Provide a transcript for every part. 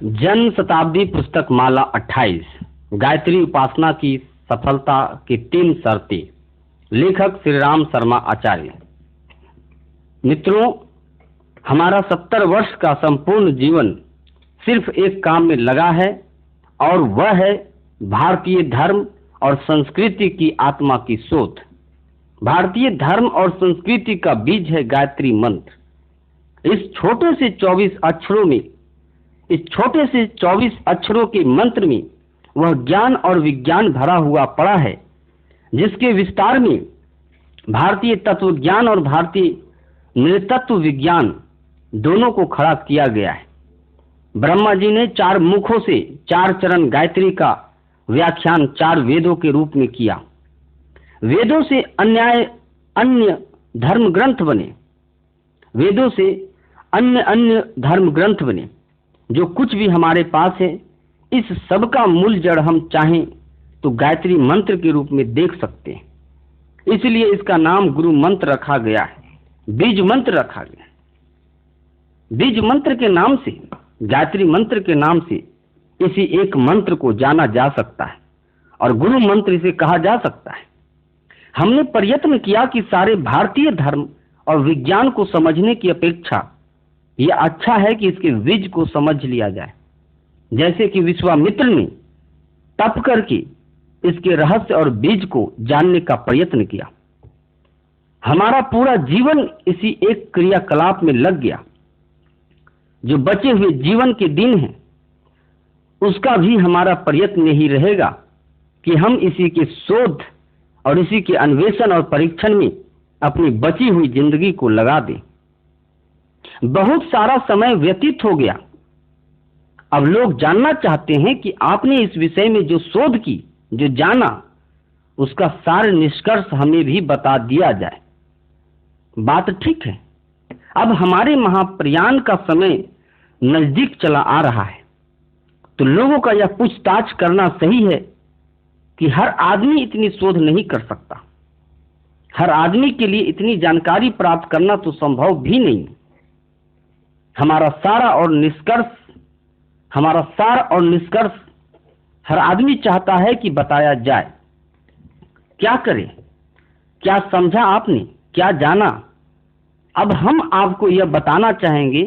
जन शताब्दी पुस्तक माला 28 गायत्री उपासना की सफलता की 3 शर्तें। लेखक श्री राम शर्मा आचार्य। मित्रों, हमारा 70 वर्ष का संपूर्ण जीवन सिर्फ एक काम में लगा है और वह है भारतीय धर्म और संस्कृति की आत्मा की शोध। भारतीय धर्म और संस्कृति का बीज है गायत्री मंत्र। इस छोटे से 24 अक्षरों के मंत्र में वह ज्ञान और विज्ञान भरा हुआ पड़ा है, जिसके विस्तार में भारतीय तत्व ज्ञान और भारतीय नृतत्व विज्ञान दोनों को खड़ा किया गया है। ब्रह्मा जी ने 4 मुखों से 4 चरण गायत्री का व्याख्यान 4 वेदों के रूप में किया। वेदों से अन्य धर्म ग्रंथ बने। वेदों से अन्य धर्म ग्रंथ बने। जो कुछ भी हमारे पास है, इस सब का मूल जड़ हम चाहें तो गायत्री मंत्र के रूप में देख सकते हैं। इसलिए इसका नाम गुरु मंत्र रखा गया है, बीज मंत्र रखा गया है। बीज मंत्र के नाम से, गायत्री मंत्र के नाम से इसी एक मंत्र को जाना जा सकता है और गुरु मंत्र इसे कहा जा सकता है। हमने प्रयत्न किया कि सारे भारतीय धर्म और विज्ञान को समझने की अपेक्षा यह अच्छा है कि इसके बीज को समझ लिया जाए। जैसे कि विश्वामित्र ने तप करके इसके रहस्य और बीज को जानने का प्रयत्न किया। हमारा पूरा जीवन इसी एक क्रियाकलाप में लग गया। जो बचे हुए जीवन के दिन हैं, उसका भी हमारा प्रयत्न यही रहेगा कि हम इसी के शोध और इसी के अन्वेषण और परीक्षण में अपनी बची हुई जिंदगी को लगा दें। बहुत सारा समय व्यतीत हो गया। अब लोग जानना चाहते हैं कि आपने इस विषय में जो शोध की, जो जाना, उसका सार निष्कर्ष हमें भी बता दिया जाए। बात ठीक है। अब हमारे महाप्रयाण का समय नजदीक चला आ रहा है, तो लोगों का यह पूछताछ करना सही है कि हर आदमी इतनी शोध नहीं कर सकता। हर आदमी के लिए इतनी जानकारी प्राप्त करना तो संभव भी नहीं। हमारा सार और निष्कर्ष हर आदमी चाहता है कि बताया जाए। क्या करें? क्या समझा आपने? क्या जाना? अब हम आपको यह बताना चाहेंगे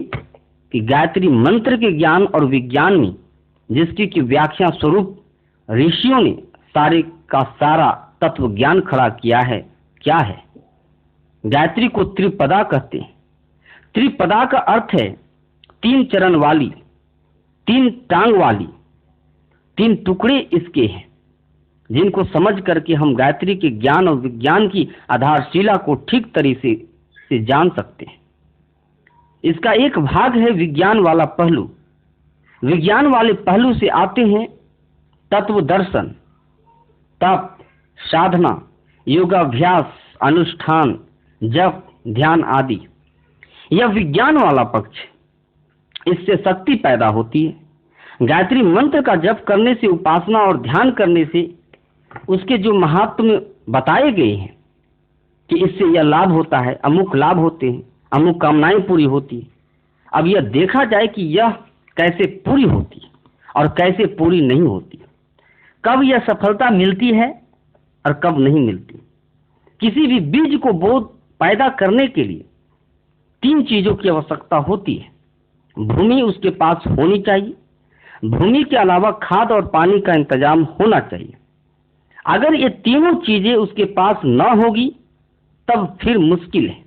कि गायत्री मंत्र के ज्ञान और विज्ञान में, जिसकी की व्याख्या स्वरूप ऋषियों ने सारे का सारा तत्व ज्ञान खड़ा किया है, क्या है? गायत्री को त्रिपदा कहते हैं। त्रिपदा का अर्थ है 3 चरण वाली, 3 टांग वाली, 3 टुकड़े इसके हैं, जिनको समझ करके हम गायत्री के ज्ञान और विज्ञान की आधारशिला को ठीक तरीके से जान सकते हैं। इसका एक भाग है विज्ञान वाला पहलू। विज्ञान वाले पहलू से आते हैं तत्व दर्शन, तप, साधना, योगाभ्यास, अनुष्ठान, जप, ध्यान आदि। यह विज्ञान वाला पक्ष है। इससे शक्ति पैदा होती है। गायत्री मंत्र का जप करने से, उपासना और ध्यान करने से उसके जो महात्म्य बताए गए हैं कि इससे यह लाभ होता है, अमुक लाभ होते हैं, अमुक कामनाएं पूरी होती है। अब यह देखा जाए कि यह कैसे पूरी होती है और कैसे पूरी नहीं होती, कब यह सफलता मिलती है और कब नहीं मिलती। किसी भी बीज को बोध पैदा करने के लिए 3 चीजों की आवश्यकता होती है। भूमि उसके पास होनी चाहिए। भूमि के अलावा खाद और पानी का इंतजाम होना चाहिए। अगर ये तीनों चीजें उसके पास न होगी, तब फिर मुश्किल है।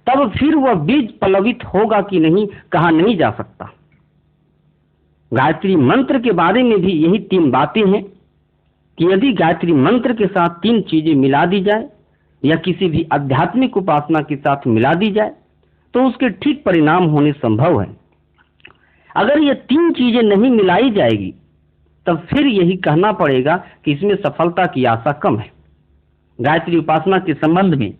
तब फिर वह बीज पल्लवित होगा कि नहीं, कहा नहीं जा सकता। गायत्री मंत्र के बारे में भी यही 3 बातें हैं कि यदि गायत्री मंत्र के साथ 3 चीजें मिला दी जाए या किसी भी आध्यात्मिक उपासना के साथ मिला दी जाए, तो उसके ठीक परिणाम होने संभव है। अगर ये 3 चीजें नहीं मिलाई जाएगी, तब फिर यही कहना पड़ेगा कि इसमें सफलता की आशा कम है। गायत्री उपासना के संबंध में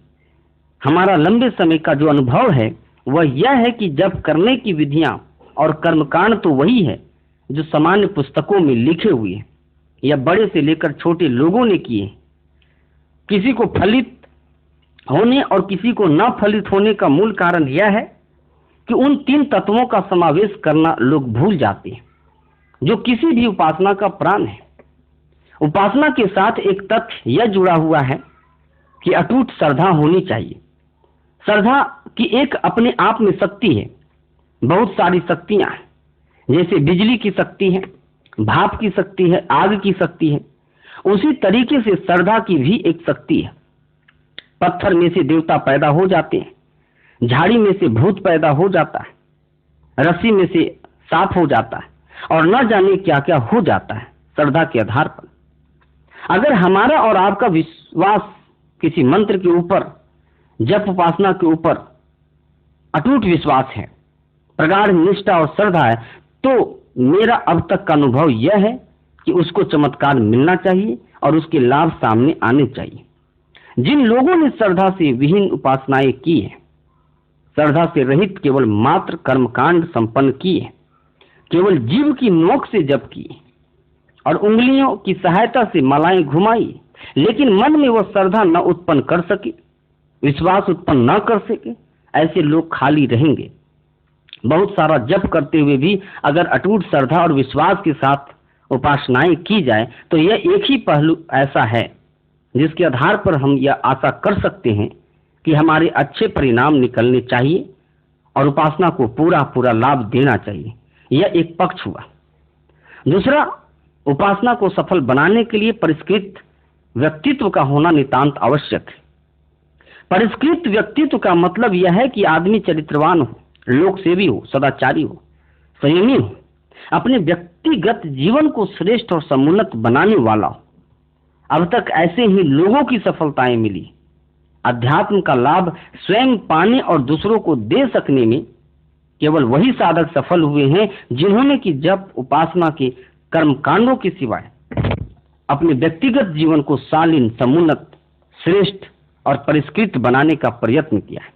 हमारा लंबे समय का जो अनुभव है, वह यह है कि जप करने की विधियां और कर्मकांड तो वही है जो सामान्य पुस्तकों में लिखे हुए हैं या बड़े से लेकर छोटे लोगों ने किए। किसी को फलित होने और किसी को न फलित होने का मूल कारण यह है कि उन 3 तत्वों का समावेश करना लोग भूल जाते हैं। जो किसी भी उपासना का प्राण है। उपासना के साथ एक तथ्य यह जुड़ा हुआ है कि अटूट श्रद्धा होनी चाहिए। श्रद्धा की एक अपने आप में शक्ति है। बहुत सारी शक्तियां हैं, जैसे बिजली की शक्ति है, भाप की शक्ति है, आग की शक्ति है। उसी तरीके से श्रद्धा की भी एक शक्ति है। पत्थर में से देवता पैदा हो जाते हैं, झाड़ी में से भूत पैदा हो जाता है, रस्सी में से सांप हो जाता है, और न जाने क्या क्या हो जाता है श्रद्धा के आधार पर। अगर हमारा और आपका विश्वास किसी मंत्र के ऊपर, जप उपासना के ऊपर अटूट विश्वास है, प्रगाढ़ निष्ठा और श्रद्धा है, तो मेरा अब तक का अनुभव यह है कि उसको चमत्कार मिलना चाहिए और उसके लाभ सामने आने चाहिए। जिन लोगों ने श्रद्धा से विहीन उपासनाएं की है, श्रद्धा से रहित केवल मात्र कर्मकांड संपन्न किए, केवल जीव की नोक से जप किए और उंगलियों की सहायता से मालाएं घुमाई, लेकिन मन में वह श्रद्धा न उत्पन्न कर सके, विश्वास उत्पन्न न कर सके, ऐसे लोग खाली रहेंगे। बहुत सारा जप करते हुए भी अगर अटूट श्रद्धा और विश्वास के साथ उपासनाएं की जाए तो यह एक ही पहलू ऐसा है जिसके आधार पर हम यह आशा कर सकते हैं कि हमारे अच्छे परिणाम निकलने चाहिए और उपासना को पूरा पूरा लाभ देना चाहिए। यह एक पक्ष हुआ। दूसरा, उपासना को सफल बनाने के लिए परिष्कृत व्यक्तित्व का होना नितांत आवश्यक है। परिष्कृत व्यक्तित्व का मतलब यह है कि आदमी चरित्रवान हो, लोक सेवी हो, सदाचारी हो, संयमी हो, अपने व्यक्तिगत जीवन को श्रेष्ठ और समुन्नत बनाने वाला हो। अब तक ऐसे ही लोगों की सफलताएं मिली। अध्यात्म का लाभ स्वयं पाने और दूसरों को दे सकने में केवल वही साधक सफल हुए हैं जिन्होंने कि जब उपासना के कर्मकांडों के सिवाय अपने व्यक्तिगत जीवन को शालीन, समुन्नत, श्रेष्ठ और परिष्कृत बनाने का प्रयत्न किया है।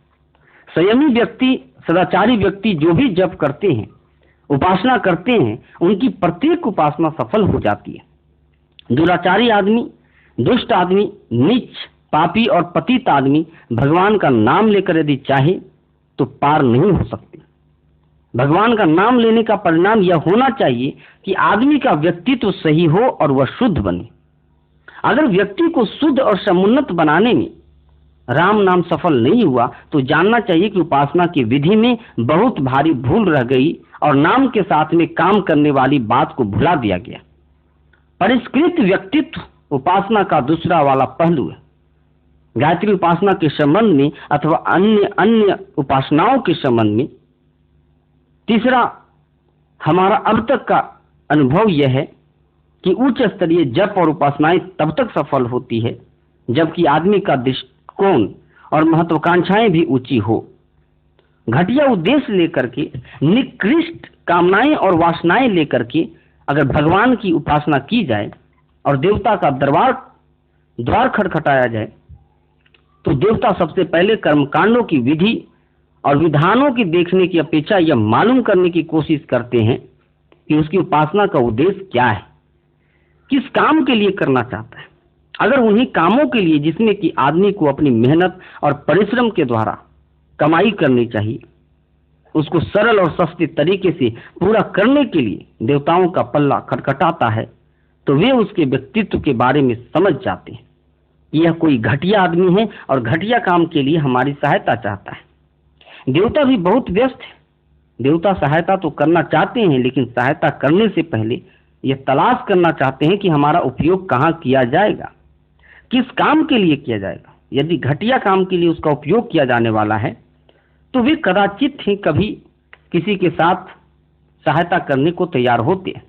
संयमी व्यक्ति, सदाचारी व्यक्ति जो भी जप करते हैं, उपासना करते हैं, उनकी प्रत्येक उपासना सफल हो जाती है। दुराचारी आदमी, दुष्ट आदमी, नीच, पापी और पतित आदमी भगवान का नाम लेकर यदि चाहे तो पार नहीं हो सकते। भगवान का नाम लेने का परिणाम यह होना चाहिए कि आदमी का व्यक्तित्व सही हो और वह शुद्ध बने। अगर व्यक्ति को शुद्ध और समुन्नत बनाने में राम नाम सफल नहीं हुआ तो जानना चाहिए कि उपासना की विधि में बहुत भारी भूल रह गई और नाम के साथ में काम करने वाली बात को भुला दिया गया। परिष्कृत व्यक्तित्व उपासना का दूसरा वाला पहलू है। गायत्री उपासना के संबंध में अथवा अन्य उपासनाओं के संबंध में तीसरा हमारा अब तक का अनुभव यह है कि उच्च स्तरीय जप और उपासनाएं तब तक सफल होती है जबकि आदमी का दृष्टिकोण और महत्वाकांक्षाएं भी ऊंची हो। घटिया उद्देश्य लेकर के, निकृष्ट कामनाएं और वासनाएं लेकर के अगर भगवान की उपासना की जाए और देवता का द्वार खटखटाया जाए तो देवता सबसे पहले कर्मकांडों की विधि और विधानों की देखने की अपेक्षा यह मालूम करने की कोशिश करते हैं कि उसकी उपासना का उद्देश्य क्या है, किस काम के लिए करना चाहता है। अगर उन्हीं कामों के लिए जिसमें कि आदमी को अपनी मेहनत और परिश्रम के द्वारा कमाई करनी चाहिए, उसको सरल और सस्ते तरीके से पूरा करने के लिए देवताओं का पल्ला खटखटाता है तो वे उसके व्यक्तित्व के बारे में समझ जाते हैं कि यह कोई घटिया आदमी है और घटिया काम के लिए हमारी सहायता चाहता है। देवता भी बहुत व्यस्त है। देवता सहायता तो करना चाहते हैं, लेकिन सहायता करने से पहले यह तलाश करना चाहते हैं कि हमारा उपयोग कहाँ किया जाएगा, किस काम के लिए किया जाएगा। यदि घटिया काम के लिए उसका उपयोग किया जाने वाला है तो वे कदाचित ही कभी किसी के साथ सहायता करने को तैयार होते हैं।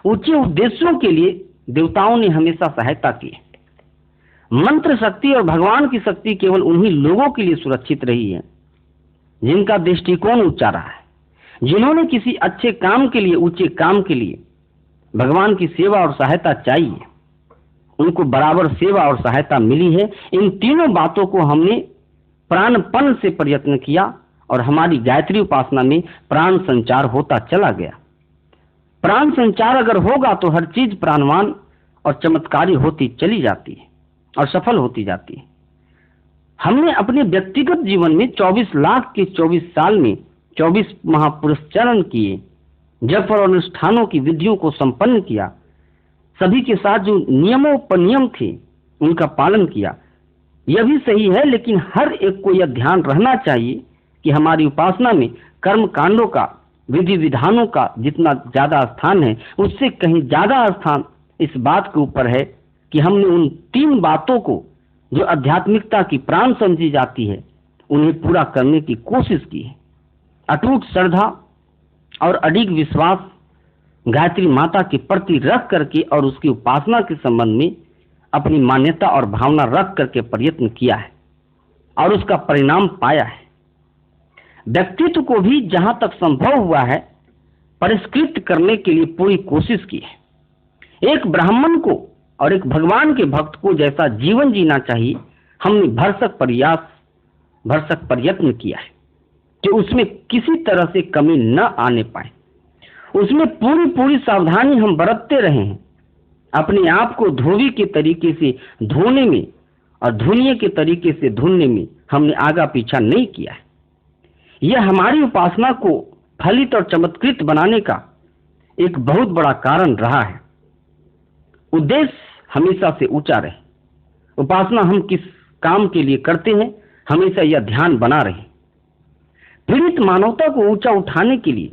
ऊंचे उद्देश्यों के लिए देवताओं ने हमेशा सहायता की है। मंत्र शक्ति और भगवान की शक्ति केवल उन्हीं लोगों के लिए सुरक्षित रही है जिनका दृष्टिकोण ऊंचा रहा है, जिन्होंने किसी अच्छे काम के लिए, ऊंचे काम के लिए भगवान की सेवा और सहायता चाहिए, उनको बराबर सेवा और सहायता मिली है। इन तीनों बातों को हमने प्राणपन से प्रयत्न किया और हमारी गायत्री उपासना में प्राण संचार होता चला गया। प्राण संचार अगर होगा तो हर चीज प्राणवान और चमत्कारी होती चली जाती है और सफल होती जाती है। हमने अपने व्यक्तिगत जीवन में 24 लाख के 24 साल में 24 महापुरुष चरण किए जप और अनुष्ठानों की विधियों को संपन्न किया, सभी के साथ जो नियमों पर नियम थे उनका पालन किया। यह भी सही है, लेकिन हर एक को यह ध्यान रहना चाहिए कि हमारी उपासना में कर्म कांडों का, विधि विधानों का जितना ज्यादा स्थान है, उससे कहीं ज्यादा स्थान इस बात के ऊपर है कि हमने उन 3 बातों को जो आध्यात्मिकता की प्राण समझी जाती है उन्हें पूरा करने की कोशिश की है। अटूट श्रद्धा और अडिग विश्वास गायत्री माता के प्रति रख करके और उसकी उपासना के संबंध में अपनी मान्यता और भावना रख करके प्रयत्न किया है और उसका परिणाम पाया है। व्यक्तित्व को भी जहां तक संभव हुआ है परिष्कृत करने के लिए पूरी कोशिश की है। एक ब्राह्मण को और एक भगवान के भक्त को जैसा जीवन जीना चाहिए, हमने भरसक प्रयत्न किया है कि उसमें किसी तरह से कमी न आने पाए। उसमें पूरी सावधानी हम बरतते रहे हैं। अपने आप को धोबी के तरीके से धोने में और धुनिये के तरीके से धुनने में हमने आगा पीछा नहीं किया है। यह हमारी उपासना को फलित और चमत्कृत बनाने का एक बहुत बड़ा कारण रहा है। उद्देश्य हमेशा से ऊंचा रहे। उपासना हम किस काम के लिए करते हैं, हमेशा यह ध्यान बना रहे। पीड़ित मानवता को ऊंचा उठाने के लिए,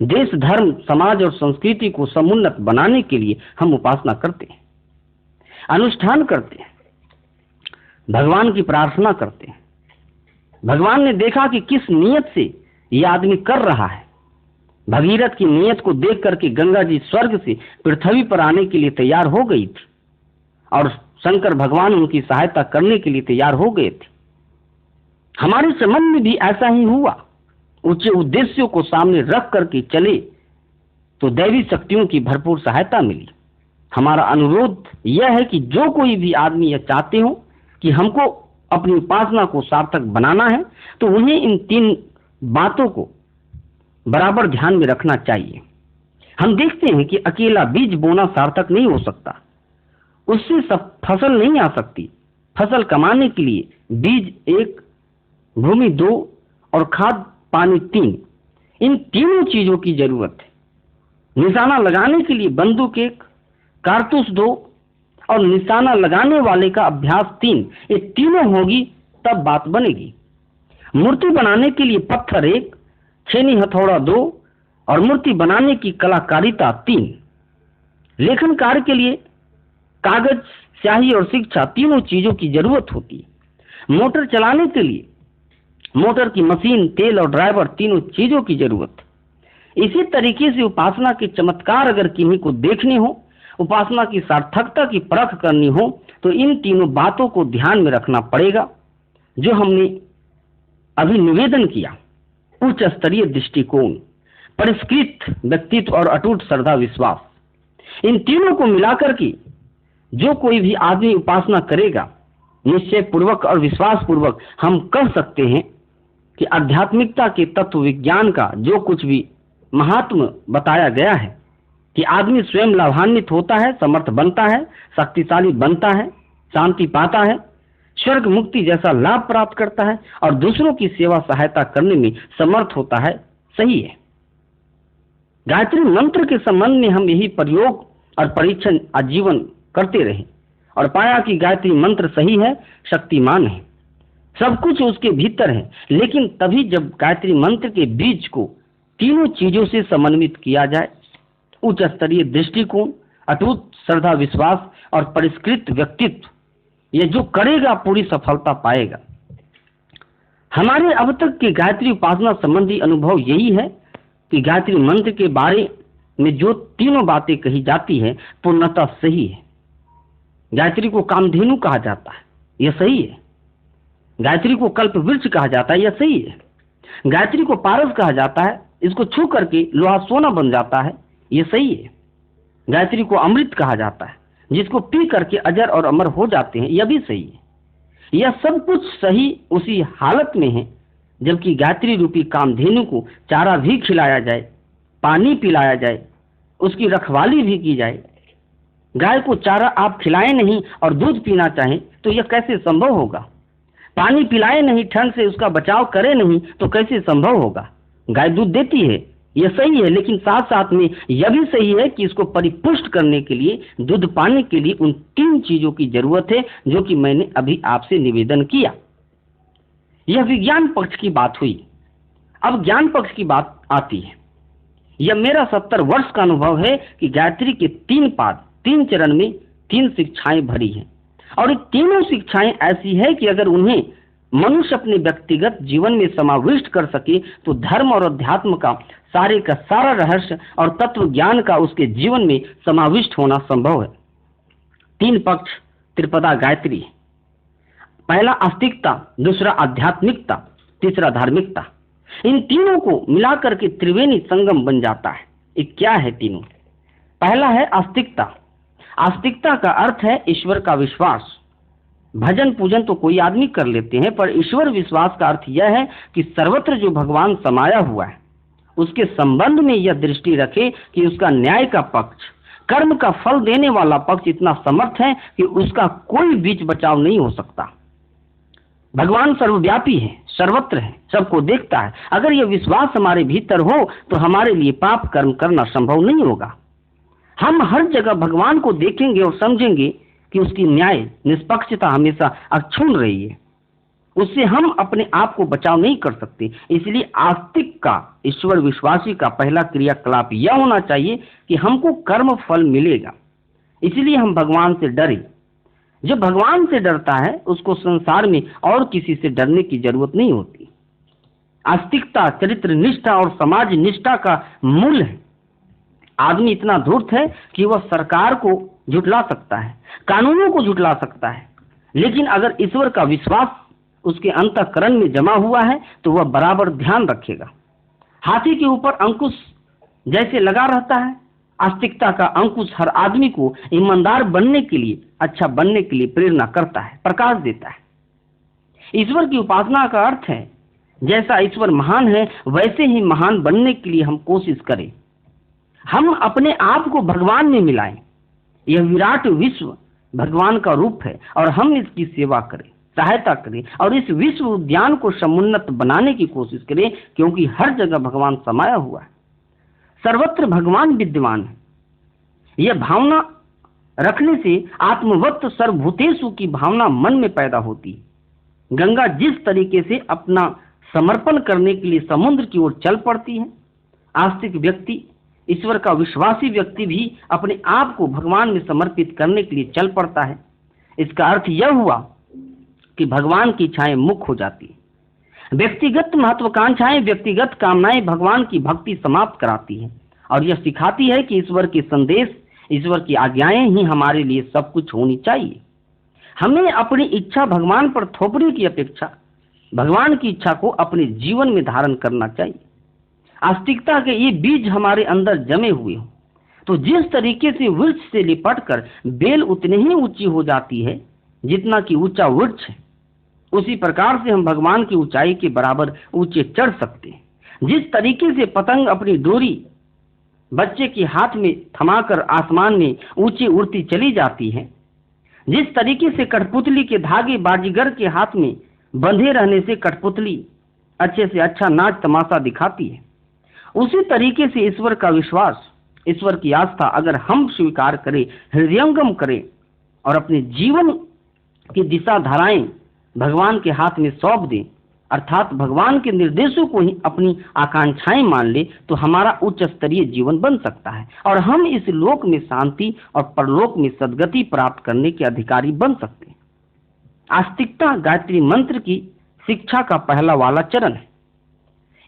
देश, धर्म, समाज और संस्कृति को समुन्नत बनाने के लिए हम उपासना करते हैं, अनुष्ठान करते हैं, भगवान की प्रार्थना करते हैं। भगवान ने देखा कि किस नियत से यह आदमी कर रहा है। भगीरथ की नियत को देख करके गंगा जी स्वर्ग से पृथ्वी पर आने के लिए तैयार हो गई थी और शंकर भगवान उनकी सहायता करने के लिए तैयार हो गए थे। हमारे संबंध में भी ऐसा ही हुआ। ऊंचे उद्देश्यों को सामने रख करके चले तो दैवी शक्तियों की भरपूर सहायता मिली। हमारा अनुरोध यह है कि जो कोई भी आदमी यह चाहते हो कि हमको अपनी उपासना को सार्थक बनाना है, तो उन्हें इन 3 बातों को बराबर ध्यान में रखना चाहिए। हम देखते हैं कि अकेला बीज बोना सार्थक नहीं हो सकता, उससे सब फसल नहीं आ सकती। फसल कमाने के लिए बीज 1, भूमि 2 और खाद पानी 3, इन तीनों चीजों की जरूरत है। निशाना लगाने के लिए बंदूक 1, कारतूस 2 और निशाना लगाने वाले का अभ्यास 3, ये तीनों होगी तब बात बनेगी। मूर्ति बनाने के लिए पत्थर 1, छेनी हथौड़ा 2 और मूर्ति बनाने की कलाकारिता 3। लेखन कार्य के लिए कागज, स्याही और शिक्षा, तीनों चीजों की जरूरत होती है। मोटर चलाने के लिए मोटर की मशीन, तेल और ड्राइवर, तीनों चीजों की जरूरत है। इसी तरीके से उपासना के चमत्कार अगर किन्हीं को देखने हो, उपासना की सार्थकता की परख करनी हो, तो इन तीनों बातों को ध्यान में रखना पड़ेगा जो हमने अभी निवेदन किया। उच्च स्तरीय दृष्टिकोण, परिष्कृत व्यक्तित्व और अटूट श्रद्धा विश्वास, इन तीनों को मिलाकर के जो कोई भी आदमी उपासना करेगा, निश्चय पूर्वक और विश्वास पूर्वक हम कह सकते हैं कि आध्यात्मिकता के तत्व विज्ञान का जो कुछ भी महात्म बताया गया है कि आदमी स्वयं लाभान्वित होता है, समर्थ बनता है, शक्तिशाली बनता है, शांति पाता है, स्वर्ग मुक्ति जैसा लाभ प्राप्त करता है और दूसरों की सेवा सहायता करने में समर्थ होता है, सही है। गायत्री मंत्र के संबंध में हम यही प्रयोग और परीक्षण आजीवन करते रहे और पाया कि गायत्री मंत्र सही है, शक्तिमान है, सब कुछ उसके भीतर है। लेकिन तभी जब गायत्री मंत्र के बीज को तीनों चीजों से समन्वित किया जाए, उच्च स्तरीय दृष्टिकोण, अटूट श्रद्धा विश्वास और परिष्कृत व्यक्तित्व, ये जो करेगा पूरी सफलता पाएगा। हमारे अब तक के गायत्री उपासना संबंधी अनुभव यही है कि गायत्री मंत्र के बारे में जो तीनों बातें कही जाती है पूर्णतः सही है। गायत्री को कामधेनु कहा जाता है, यह सही है। गायत्री को कल्प वृक्ष कहा जाता है, यह सही है। गायत्री को पारस कहा जाता है, इसको छू करके लोहा सोना बन जाता है, यह सही है। गायत्री को अमृत कहा जाता है, जिसको पी करके अजर और अमर हो जाते हैं, यह भी सही है। यह सब कुछ सही उसी हालत में है जबकि गायत्री रूपी कामधेनु को चारा भी खिलाया जाए, पानी पिलाया जाए, उसकी रखवाली भी की जाए। गाय को चारा आप खिलाएं नहीं और दूध पीना चाहें तो यह कैसे संभव होगा? पानी पिलाए नहीं, ठंड से उसका बचाव करे नहीं तो कैसे संभव होगा? गाय दूध देती है, यह सही है, लेकिन साथ साथ में यह भी सही है कि इसको परिपुष्ट करने के लिए, दूध पाने के लिए उन 3 चीजों की जरूरत है जो कि मैंने अभी आपसे निवेदन किया। यह विज्ञान पक्ष की बात हुई। अब ज्ञान पक्ष की बात आती है। यह मेरा 70 वर्ष का अनुभव है कि गायत्री के 3 पाद, 3 चरण में 3 शिक्षाएं भरी हैं, और ये तीनों शिक्षाएं ऐसी है कि अगर उन्हें मनुष्य अपने व्यक्तिगत जीवन में समाविष्ट कर सके तो धर्म और अध्यात्म का सारे का सारा रहस्य और तत्व ज्ञान का उसके जीवन में समाविष्ट होना संभव है। 3 पक्ष त्रिपदा गायत्री है। पहला आस्तिकता, दूसरा आध्यात्मिकता, तीसरा धार्मिकता। इन तीनों को मिलाकर के त्रिवेणी संगम बन जाता है। ये क्या है तीनों? पहला है आस्तिकता। आस्तिकता का अर्थ है ईश्वर का विश्वास। भजन पूजन तो कोई आदमी कर लेते हैं, पर ईश्वर विश्वास का अर्थ यह है कि सर्वत्र जो भगवान समाया हुआ है उसके संबंध में यह दृष्टि रखे कि उसका न्याय का पक्ष, कर्म का फल देने वाला पक्ष इतना समर्थ है कि उसका कोई बीच बचाव नहीं हो सकता। भगवान सर्वव्यापी है, सर्वत्र है, सबको देखता है। अगर यह विश्वास हमारे भीतर हो तो हमारे लिए पाप कर्म करना संभव नहीं होगा। हम हर जगह भगवान को देखेंगे और समझेंगे कि उसकी न्याय निष्पक्षता हमेशा अक्षुण्ण रही है। उससे हम अपने आप को बचाव नहीं कर सकते। इसलिए आस्तिक का, ईश्वर विश्वासी का पहला क्रियाकलाप यह होना चाहिए कि हमको कर्म फल मिलेगा, इसलिए हम भगवान से डरें। जो भगवान से डरता है उसको संसार में और किसी से डरने की जरूरत नहीं होती। आस्तिकता चरित्र निष्ठा और समाज निष्ठा का मूल है। आदमी इतना धूर्त है कि वह सरकार को झुठला सकता है, कानूनों को झुठला सकता है, लेकिन अगर ईश्वर का विश्वास उसके अंतःकरण में जमा हुआ है तो वह बराबर ध्यान रखेगा। हाथी के ऊपर अंकुश जैसे लगा रहता है, आस्तिकता का अंकुश हर आदमी को ईमानदार बनने के लिए, अच्छा बनने के लिए प्रेरणा करता है, प्रकाश देता है। ईश्वर की उपासना का अर्थ है जैसा ईश्वर महान है वैसे ही महान बनने के लिए हम कोशिश करें। हम अपने आप को भगवान में मिलाएं। यह विराट विश्व भगवान का रूप है और हम इसकी सेवा करें, सहायता करें और इस विश्व उद्यान को समुन्नत बनाने की कोशिश करें, क्योंकि हर जगह भगवान समाया हुआ है, सर्वत्र भगवान विद्यमान है। यह भावना रखने से आत्मवत् सर्वभूतेषु की भावना मन में पैदा होती है। गंगा जिस तरीके से अपना समर्पण करने के लिए समुद्र की ओर चल पड़ती है, आस्तिक व्यक्ति, ईश्वर का विश्वासी व्यक्ति भी अपने आप को भगवान में समर्पित करने के लिए चल पड़ता है। इसका अर्थ यह हुआ कि भगवान की इच्छाएं मुख्य हो जाती है। व्यक्तिगत महत्वाकांक्षाएं, व्यक्तिगत कामनाएं भगवान की भक्ति समाप्त कराती है और यह सिखाती है कि ईश्वर के संदेश, ईश्वर की आज्ञाएं ही हमारे लिए सब कुछ होनी चाहिए। हमें अपनी इच्छा भगवान पर थोपने की अपेक्षा भगवान की इच्छा को अपने जीवन में धारण करना चाहिए। आस्तिकता के ये बीज हमारे अंदर जमे हुए हो तो जिस तरीके से वृक्ष से लिपटकर बेल उतने ही ऊंची हो जाती है जितना कि ऊंचा वृक्ष है, उसी प्रकार से हम भगवान की ऊंचाई के बराबर ऊंचे चढ़ सकते हैं। जिस तरीके से पतंग अपनी डोरी बच्चे के हाथ में थमाकर आसमान में ऊंची उड़ती चली जाती है, जिस तरीके से कठपुतली के धागे बाजीगर के हाथ में बंधे रहने से कठपुतली अच्छे से अच्छा नाच तमाशा दिखाती है, उसी तरीके से ईश्वर का विश्वास, ईश्वर की आस्था अगर हम स्वीकार करें, हृदयंगम करें और अपने जीवन की दिशा धाराएं भगवान के हाथ में सौंप दें, अर्थात भगवान के निर्देशों को ही अपनी आकांक्षाएं मान ले, तो हमारा उच्च स्तरीय जीवन बन सकता है और हम इस लोक में शांति और परलोक में सद्गति प्राप्त करने के अधिकारी बन सकते हैं। आस्तिकता गायत्री मंत्र की शिक्षा का पहला वाला चरण है।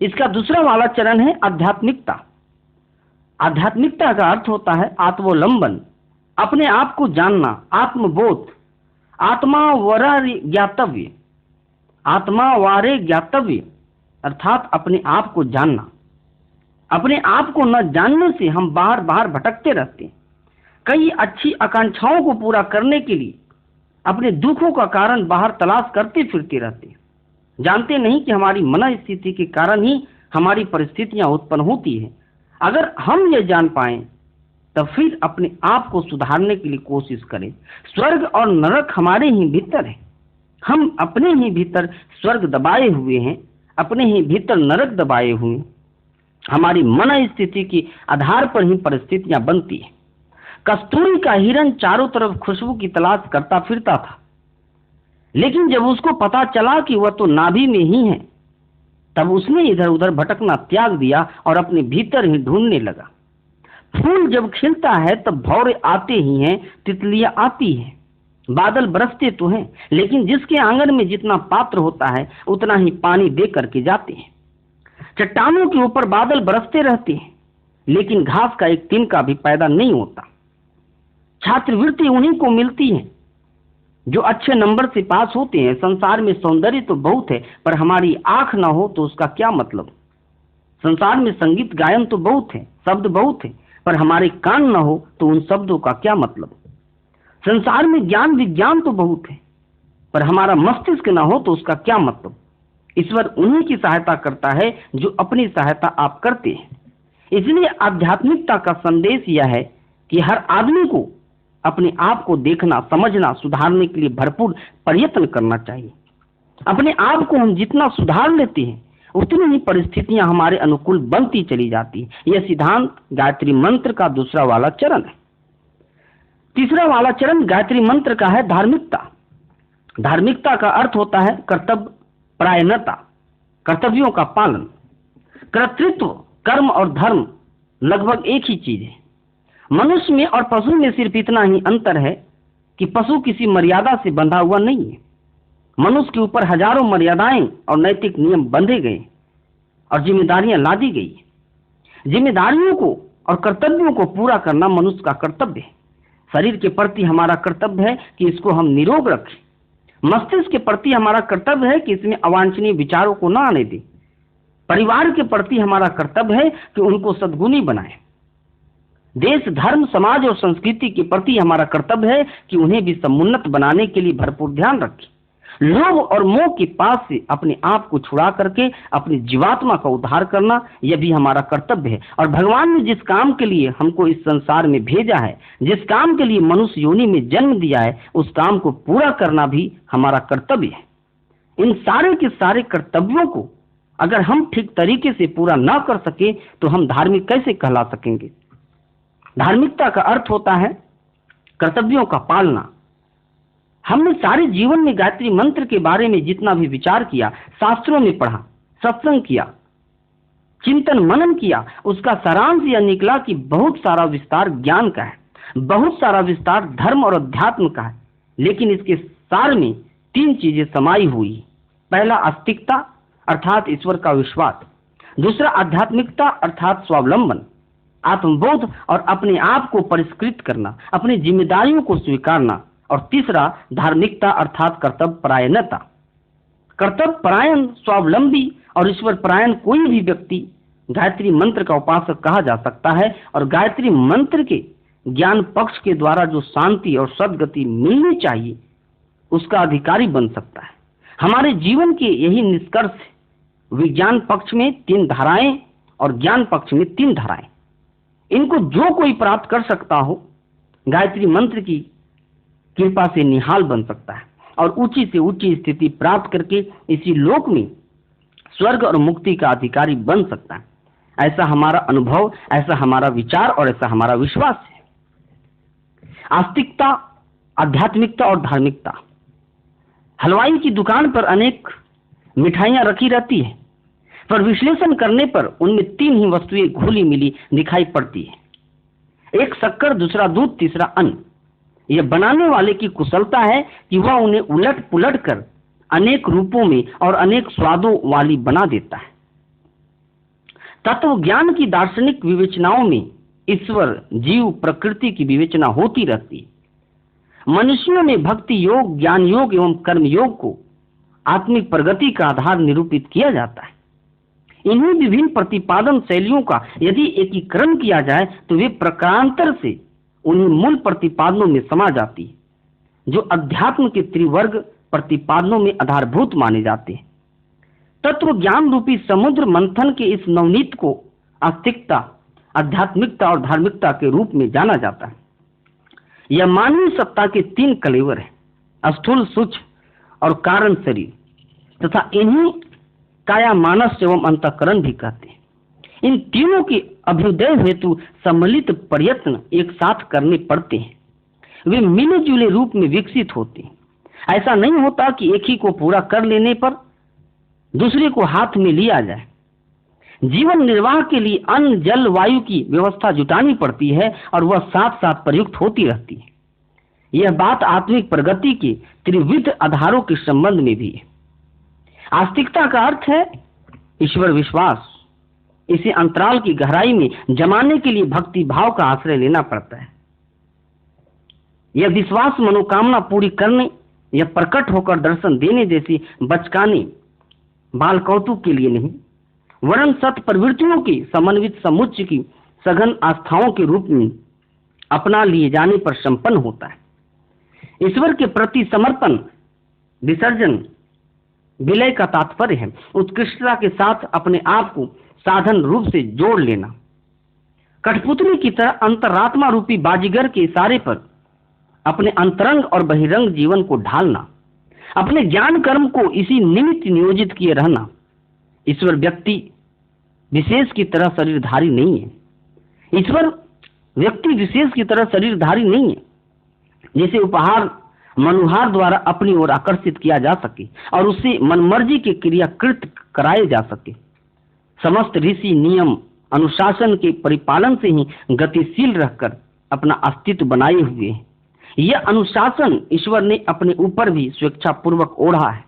इसका दूसरा वाला चरण है आध्यात्मिकता। आध्यात्मिकता का अर्थ होता है आत्मोल्लंघन, अपने आप को जानना, आत्मबोध, आत्मा वरारे ज्ञातव्य, आत्मा वारे ज्ञातव्य अर्थात अपने आप को जानना। अपने आप को न जानने से हम बाहर बाहर भटकते रहते हैं। कई अच्छी आकांक्षाओं को पूरा करने के लिए अपने दुखों का कारण बाहर तलाश करते फिरते रहते हैं, जानते नहीं कि हमारी मन स्थिति के कारण ही हमारी परिस्थितियां उत्पन्न होती है। अगर हम ये जान पाएं तब फिर अपने आप को सुधारने के लिए कोशिश करें। स्वर्ग और नरक हमारे ही भीतर है। हम अपने ही भीतर स्वर्ग दबाए हुए हैं, अपने ही भीतर नरक दबाए हुए हैं। हमारी मन स्थिति के आधार पर ही परिस्थितियां बनती है। कस्तूरी का हिरन चारों तरफ खुशबू की तलाश करता फिरता था, लेकिन जब उसको पता चला कि वह तो नाभि में ही है, तब उसने इधर उधर भटकना त्याग दिया और अपने भीतर ही ढूंढने लगा। फूल जब खिलता है तब भौरे आते ही हैं, तितलियां आती हैं, बादल बरसते तो हैं, लेकिन जिसके आंगन में जितना पात्र होता है उतना ही पानी दे करके जाते हैं। चट्टानों के ऊपर बादल बरसते रहते हैं, लेकिन घास का एक तिनका भी पैदा नहीं होता। छात्रवृत्ति उन्हीं को मिलती है जो अच्छे नंबर से पास होते हैं। संसार में सौंदर्य तो बहुत है, पर हमारी आंख ना हो तो उसका क्या मतलब। संसार में संगीत गायन तो बहुत है, शब्द बहुत है, पर हमारे कान ना हो तो उन शब्दों का क्या मतलब। संसार में ज्ञान विज्ञान तो बहुत है, पर हमारा मस्तिष्क ना हो तो उसका क्या मतलब। ईश्वर उन्हीं की सहायता करता है जो अपनी सहायता आप करते हैं। इसलिए आध्यात्मिकता का संदेश यह है कि हर आदमी को अपने आप को देखना, समझना, सुधारने के लिए भरपूर प्रयत्न करना चाहिए। अपने आप को हम जितना सुधार लेते हैं उतनी ही परिस्थितियां हमारे अनुकूल बनती चली जाती है। यह सिद्धांत गायत्री मंत्र का दूसरा वाला चरण है। तीसरा वाला चरण गायत्री मंत्र का है धार्मिकता। धार्मिकता का अर्थ होता है कर्तव्य परायणता, कर्तव्यों का पालन। कर्तृत्व, कर्म और धर्म लगभग एक ही चीज है। मनुष्य में और पशु में सिर्फ इतना ही अंतर है कि पशु किसी मर्यादा से बंधा हुआ नहीं है। मनुष्य के ऊपर हजारों मर्यादाएं और नैतिक नियम बंधे गए और जिम्मेदारियां लादी गई। जिम्मेदारियों को और कर्तव्यों को पूरा करना मनुष्य का कर्तव्य है। शरीर के प्रति हमारा कर्तव्य है कि इसको हम निरोग रखें। मस्तिष्क के प्रति हमारा कर्तव्य है कि इसमें अवांछनीय विचारों को न आने दें। परिवार के प्रति हमारा कर्तव्य है कि उनको सद्गुणी बनाएं। देश, धर्म, समाज और संस्कृति के प्रति हमारा कर्तव्य है कि उन्हें भी समुन्नत बनाने के लिए भरपूर ध्यान रखें। लोभ और मोह के पास से अपने आप को छुड़ा करके अपनी जीवात्मा का उद्धार करना, यह भी हमारा कर्तव्य है। और भगवान ने जिस काम के लिए हमको इस संसार में भेजा है, जिस काम के लिए मनुष्य योनि में जन्म दिया है, उस काम को पूरा करना भी हमारा कर्तव्य है। इन सारे के सारे कर्तव्यों को अगर हम ठीक तरीके से पूरा ना कर सके तो हम धार्मिक कैसे कहला सकेंगे। धार्मिकता का अर्थ होता है कर्तव्यों का पालना। हमने सारे जीवन में गायत्री मंत्र के बारे में जितना भी विचार किया, शास्त्रों में पढ़ा, सत्संग किया, चिंतन मनन किया, उसका सारांश यह निकला कि बहुत सारा विस्तार ज्ञान का है, बहुत सारा विस्तार धर्म और अध्यात्म का है, लेकिन इसके सार में तीन चीजें समाई हुई। पहला आस्तिकता अर्थात ईश्वर का विश्वास, दूसरा आध्यात्मिकता अर्थात स्वावलंबन, आत्मबोध और अपने आप को परिष्कृत करना, अपनी जिम्मेदारियों को स्वीकारना, और तीसरा धार्मिकता अर्थात कर्तव्य परायणता। कर्तव्य परायण, स्वावलंबी और ईश्वर परायण कोई भी व्यक्ति गायत्री मंत्र का उपासक कहा जा सकता है, और गायत्री मंत्र के ज्ञान पक्ष के द्वारा जो शांति और सद्गति मिलनी चाहिए उसका अधिकारी बन सकता है। हमारे जीवन के यही निष्कर्ष है। विज्ञान पक्ष में 3 धाराएं और ज्ञान पक्ष में 3 धाराएं, इनको जो कोई प्राप्त कर सकता हो गायत्री मंत्र की कृपा से निहाल बन सकता है और ऊंची से ऊंची स्थिति प्राप्त करके इसी लोक में स्वर्ग और मुक्ति का अधिकारी बन सकता है। ऐसा हमारा अनुभव, ऐसा हमारा विचार और ऐसा हमारा विश्वास है। आस्तिकता, आध्यात्मिकता और धार्मिकता। हलवाई की दुकान पर अनेक मिठाइयां रखी रहती है, पर विश्लेषण करने पर उनमें 3 ही वस्तुएं घुली मिली दिखाई पड़ती है। एक शक्कर, दूसरा दूध, तीसरा अन्न। यह बनाने वाले की कुशलता है कि वह उन्हें उलट पुलट कर अनेक रूपों में और अनेक स्वादों वाली बना देता है। तत्व ज्ञान की दार्शनिक विवेचनाओं में ईश्वर, जीव, प्रकृति की विवेचना होती रहती है। मनुष्यों में भक्ति योग, ज्ञान योग एवं कर्म योग को आत्मिक प्रगति का आधार निरूपित किया जाता है। इन्हीं विभिन्न प्रतिपादन शैलियों का यदि एकीकरण किया जाए तो वे प्रकारांतर से उन्हीं मूल प्रतिपादनों में समा जाती है, जो अध्यात्म के त्रिवर्ग प्रतिपादनों में आधारभूत माने जाते हैं। तत्व ज्ञान रूपी समुद्र मंथन के इस नवनीत को आस्तिकता, आध्यात्मिकता और धार्मिकता के रूप में जाना जाता है। यह मानवीय सत्ता के 3 कलेवर हैं, स्थूल, सूक्ष्म और कारण शरीर, तथा इन्हीं काया, मानस एवं अंतःकरण भी कहते हैं। इन तीनों के अभ्युदय हेतु सम्मिलित प्रयत्न एक साथ करने पड़ते हैं। वे मिले जुले रूप में विकसित होते हैं। ऐसा नहीं होता कि एक ही को पूरा कर लेने पर दूसरे को हाथ में लिया जाए। जीवन निर्वाह के लिए अन्न, जल, वायु की व्यवस्था जुटानी पड़ती है और वह साथ साथ प्रयुक्त होती रहती है। यह बात आत्मिक प्रगति के त्रिविध आधारों के संबंध में भी है। आस्तिकता का अर्थ है ईश्वर विश्वास। इसे अंतराल की गहराई में जमाने के लिए भक्ति भाव का आश्रय लेना पड़ता है। यह विश्वास मनोकामना पूरी करने या प्रकट होकर दर्शन देने जैसी बचकाने बाल कौतुक के लिए नहीं, वरन सत प्रवृत्तियों की समन्वित समुच्चय की सघन आस्थाओं के रूप में अपना लिए जाने पर संपन्न होता है। ईश्वर के प्रति समर्पण, विसर्जन, विलय का तात्पर्य है उत्कृष्टता के साथ अपने आप को साधन रूप से जोड़ लेना। कठपुतली की तरह अंतरात्मा रूपी बाजीगर के इशारे पर अपने अंतरंग और बहिरंग जीवन को ढालना, अपने ज्ञान कर्म को इसी निमित्त नियोजित किए रहना। ईश्वर व्यक्ति विशेष की तरह शरीरधारी नहीं है। ईश्वर व्यक्ति विशेष की तरह शरीरधारी नहीं है जिसे उपहार मनुहार द्वारा अपनी ओर आकर्षित किया जा सके और उससे मनमर्जी के क्रियाकृत कराए जा सके। समस्त ऋषि नियम अनुशासन के परिपालन से ही गतिशील रहकर अपना अस्तित्व बनाए हुए हैं। यह अनुशासन ईश्वर ने अपने ऊपर भी स्वेच्छापूर्वक ओढ़ा है।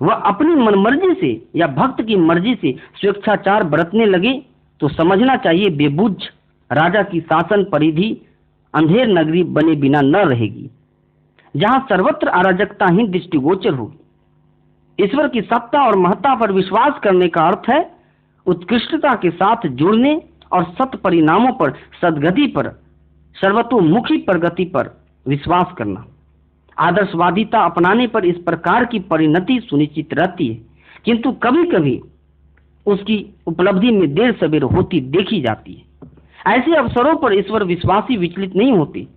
वह अपनी मनमर्जी से या भक्त की मर्जी से स्वेच्छाचार बरतने लगे तो समझना चाहिए बेबुझ राजा की शासन परिधि अंधेर नगरी बने बिना न रहेगी, जहां सर्वत्र अराजकता ही दृष्टिगोचर होगी। ईश्वर की सत्ता और महत्ता पर विश्वास करने का अर्थ है उत्कृष्टता के साथ जुड़ने और सत परिणामों पर, सद्गति पर, सर्वतोमुखी प्रगति पर विश्वास करना। आदर्शवादिता अपनाने पर इस प्रकार की परिणति सुनिश्चित रहती है, किंतु कभी कभी उसकी उपलब्धि में देर सवेर होती देखी जाती है। ऐसे अवसरों पर ईश्वर विश्वासी विचलित नहीं होते,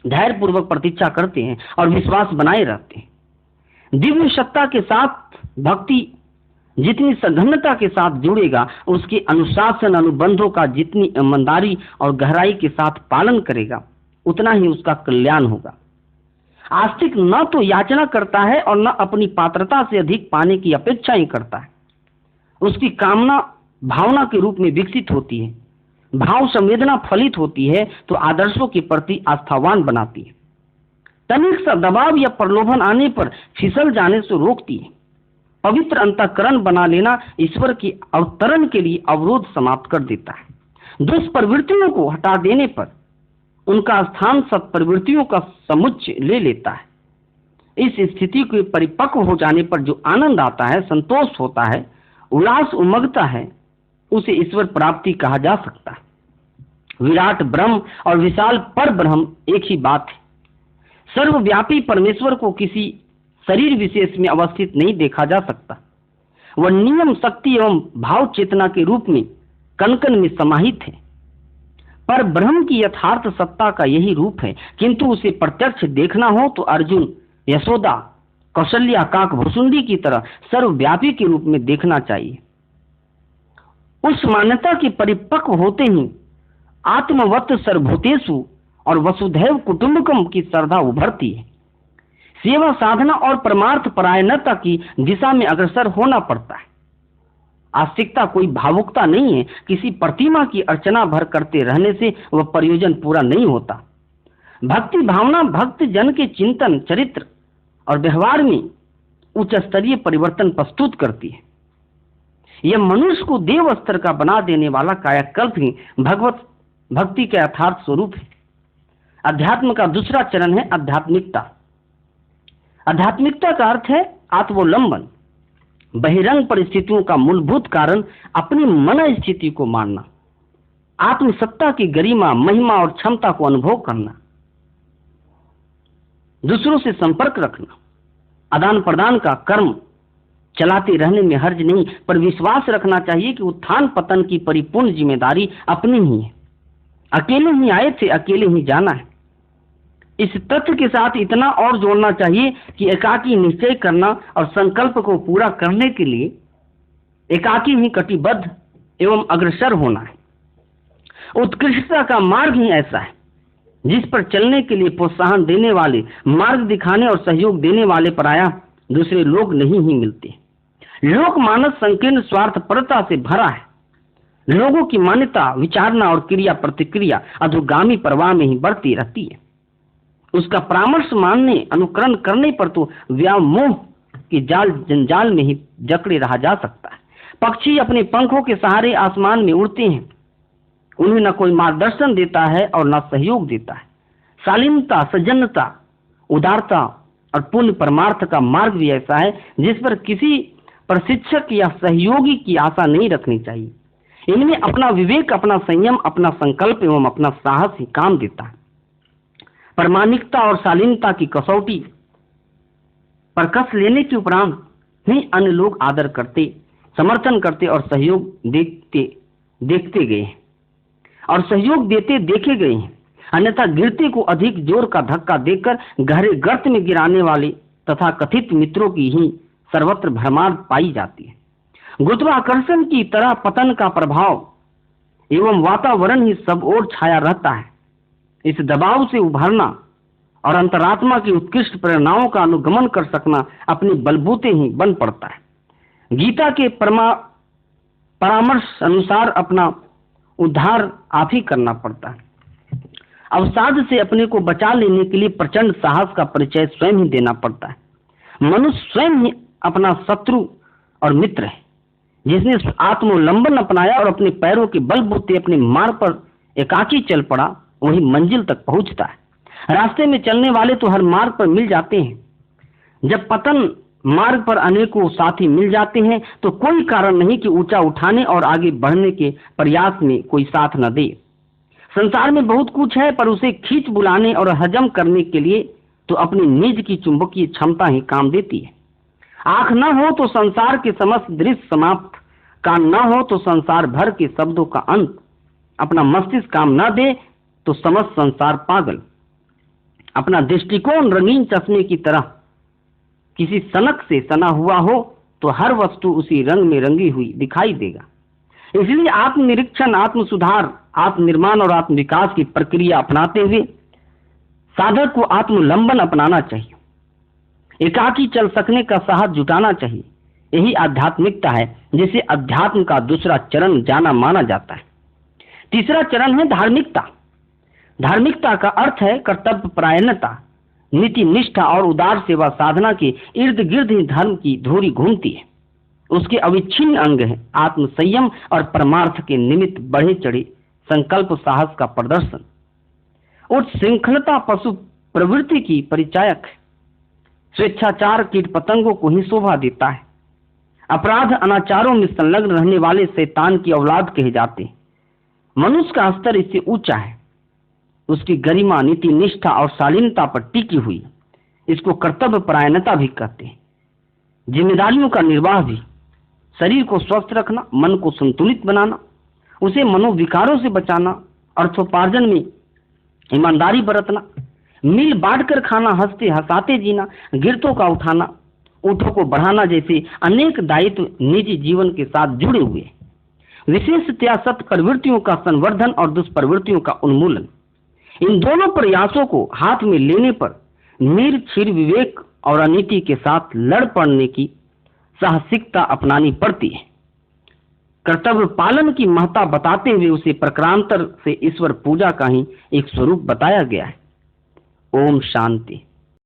धैर्यपूर्वक प्रतीक्षा करते हैं और विश्वास बनाए रहते हैं। दिव्य सत्ता के साथ भक्ति जितनी सघनता के साथ जुड़ेगा, उसके अनुशासन अनुबंधों का जितनी ईमानदारी और गहराई के साथ पालन करेगा, उतना ही उसका कल्याण होगा। आस्तिक न तो याचना करता है और न अपनी पात्रता से अधिक पाने की अपेक्षा ही करता है। उसकी कामना भावना के रूप में विकसित होती है, भाव संवेदना फलित होती है तो आदर्शों के प्रति आस्थावान बनाती है। तनिक सा दबाव या प्रलोभन आने पर फिसल जाने से रोकती है। पवित्र अंतःकरण बना लेना ईश्वर की अवतरण के लिए अवरोध समाप्त कर देता है। दुष्प्रवृत्तियों को हटा देने पर उनका स्थान सत्प्रवृत्तियों का समुच्चय ले लेता है। इस स्थिति के परिपक्व हो जाने पर जो आनंद आता है, संतोष होता है, उल्लास उमगता है, उसे ईश्वर प्राप्ति कहा जा सकता है। विराट ब्रह्म और विशाल पर ब्रह्म एक ही बात है। सर्वव्यापी परमेश्वर को किसी शरीर विशेष में अवस्थित नहीं देखा जा सकता। वह नियम, शक्ति एवं भाव चेतना के रूप में कण-कण में समाहित है। पर ब्रह्म की यथार्थ सत्ता का यही रूप है, किंतु उसे प्रत्यक्ष देखना हो तो अर्जुन, यशोदा, कौशल्या, काकभुसुंडी की तरह सर्वव्यापी के रूप में देखना चाहिए। उस मान्यता के परिपक्व होते ही आत्मवत् सर्वभूतेषु और वसुधैव कुटुंबकम की श्रद्धा उभरती है। सेवा साधना और परमार्थ परायणता की दिशा में अग्रसर होना पड़ता है। आस्तिकता कोई भावुकता नहीं है। किसी प्रतिमा की अर्चना भर करते रहने से वह प्रयोजन पूरा नहीं होता। भक्ति भावना भक्त जन के चिंतन, चरित्र और व्यवहार में उच्च स्तरीय परिवर्तन प्रस्तुत करती है। यह मनुष्य को देव स्तर का बना देने वाला कायाकल्प ही भगवत भक्ति का यथार्थ स्वरूप है। अध्यात्म का दूसरा चरण है आध्यात्मिकता। आध्यात्मिकता का अर्थ है आत्मोल्लंघन। बहिरंग परिस्थितियों का मूलभूत कारण अपनी मन स्थिति को मानना, आत्मसत्ता की गरिमा, महिमा और क्षमता को अनुभव करना, दूसरों से संपर्क रखना, आदान प्रदान का कर्म चलाते रहने में हर्ज नहीं, पर विश्वास रखना चाहिए कि उत्थान पतन की परिपूर्ण जिम्मेदारी अपनी ही है। अकेले ही आए थे, अकेले ही जाना है। इस तथ्य के साथ इतना और जोड़ना चाहिए कि एकाकी निश्चय करना और संकल्प को पूरा करने के लिए एकाकी ही कटिबद्ध एवं अग्रसर होना है। उत्कृष्टता का मार्ग ही ऐसा है जिस पर चलने के लिए प्रोत्साहन देने वाले, मार्ग दिखाने और सहयोग देने वाले पराया दूसरे लोग नहीं ही मिलते। लोकमानस संकीर्ण स्वार्थपरता से भरा है। लोगों की मान्यता, विचारना और क्रिया प्रतिक्रिया अधोगामी प्रवाह में ही बढ़ती रहती है। उसका परामर्श मानने, अनुकरण करने पर तो व्यामोह के जाल जंजाल में ही जकड़े रहा जा सकता है। पक्षी अपने पंखों के सहारे आसमान में उड़ते हैं, उन्हें न कोई मार्गदर्शन देता है और न सहयोग देता है। शालीनता, सज्जनता, उदारता और पुण्य परमार्थ का मार्ग भी ऐसा है जिस पर किसी प्रशिक्षक या सहयोगी की आशा नहीं रखनी चाहिए। इनमें अपना विवेक, अपना संयम, अपना संकल्प एवं अपना साहस ही काम देता है। प्रामाणिकता और शालीनता की कसौटी पर कस लेने के उपरांत ही अन्य लोग आदर करते, समर्थन करते और सहयोग देखते गए हैं और सहयोग देते देखे गए हैं। अन्यथा गिरते को अधिक जोर का धक्का देकर गहरे गर्त में गिराने वाले तथा कथित मित्रों की ही सर्वत्र भरमार पाई जाती है। गुरुत्वाकर्षण की तरह पतन का प्रभाव एवं वातावरण ही सब ओर छाया रहता है। इस दबाव से उभरना और अंतरात्मा की उत्कृष्ट प्रेरणाओं का अनुगमन कर सकना अपने बलबूते ही बन पड़ता है। गीता के परामर्श अनुसार अपना उद्धार आप ही करना पड़ता है। अवसाद से अपने को बचा लेने के लिए प्रचंड साहस का परिचय स्वयं ही देना पड़ता है। मनुष्य स्वयं ही अपना शत्रु और मित्र है। जिसने आत्मोल्लंघन अपनाया और अपने पैरों के बलबूते अपने मार्ग पर एकाकी चल पड़ा, वही मंजिल तक पहुंचता है। रास्ते में चलने वाले तो हर मार्ग पर मिल जाते हैं। जब पतन मार्ग पर अनेकों साथी मिल जाते हैं तो कोई कारण नहीं कि ऊंचा उठाने और आगे बढ़ने के प्रयास में कोई साथ न दे। संसार में बहुत कुछ है, पर उसे खींच बुलाने और हजम करने के लिए तो अपनी निज की चुंबकीय क्षमता ही काम देती है। आंख न हो तो संसार के समस्त दृश्य समाप्त, कान न हो तो संसार भर के शब्दों का अंत, अपना मस्तिष्क काम न दे तो समस्त संसार पागल। अपना दृष्टिकोण रंगीन चश्मे की तरह किसी सनक से सना हुआ हो तो हर वस्तु उसी रंग में रंगी हुई दिखाई देगा। इसलिए आत्मनिरीक्षण, आत्म सुधार, आत्मनिर्माण और आत्म विकास की प्रक्रिया अपनाते हुए साधक को आत्मोल्लंघन अपनाना चाहिए। एकाकी चल सकने का साहस जुटाना चाहिए। यही आध्यात्मिकता है, जिसे अध्यात्म का दूसरा चरण जाना माना जाता है। तीसरा चरण है धार्मिकता। धार्मिकता का अर्थ है कर्तव्य परायणता, नीति निष्ठा और उदार सेवा साधना के इर्द गिर्द ही धर्म की धुरी घूमती है। उसके अविच्छिन्न अंग है आत्म संयम और परमार्थ के निमित्त बढ़े चढ़े संकल्प साहस का प्रदर्शन। उच्च श्रृंखलता पशु प्रवृत्ति की परिचायक है। स्वेच्छाचार कीट पतंगों को ही शोभा देता है। अपराध अनाचारों में संलग्न रहने वाले शैतान की औलाद कहे जाते हैं। मनुष्य का स्तर इससे ऊंचा है। उसकी गरिमा नीति निष्ठा और शालीनता पर टिकी हुई। इसको कर्तव्य परायणता भी कहते हैं। जिम्मेदारियों का निर्वाह भी, शरीर को स्वस्थ रखना, मन को संतुलित बनाना, उसे मनोविकारों से बचाना, अर्थोपार्जन में ईमानदारी बरतना, मिल बांटकर खाना, हंसते हंसाते जीना, गिरतों का उठाना, ऊँटों को बढ़ाना जैसे अनेक दायित्व निजी जीवन के साथ जुड़े हुए। विशेषतया सत् प्रवृत्तियों का संवर्धन और दुष्प्रवृत्तियों का उन्मूलन, इन दोनों प्रयासों को हाथ में लेने पर निर्क्षीर विवेक और अनीति के साथ लड़ पड़ने की साहसिकता अपनानी पड़ती है। कर्तव्य पालन की महत्ता बताते हुए उसे प्रकारांतर से ईश्वर पूजा का ही एक स्वरूप बताया गया है। ओम शांति।